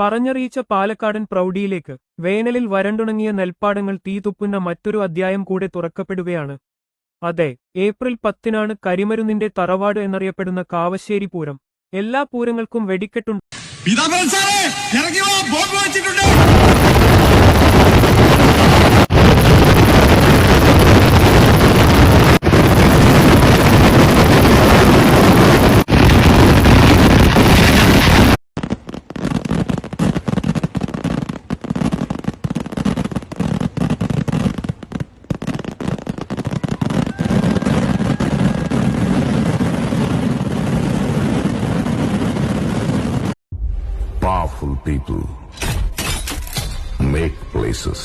പറഞ്ഞറിയിച്ച പാലക്കാടൻ പ്രൗഢിയിലേക്ക് വേനലിൽ വരണ്ടുണങ്ങിയ നെൽപ്പാടങ്ങൾ തീതുപ്പുന്ന മറ്റൊരു അധ്യായം കൂടെ തുറക്കപ്പെടുകയാണ്. അതെ, ഏപ്രിൽ 10-നാണ് കരിമരുന്നിന്റെ തറവാട് എന്നറിയപ്പെടുന്ന കാവശ്ശേരി പൂരം. എല്ലാ പൂരങ്ങൾക്കും വെടിക്കെട്ടുണ്ട്. Powerful people make places.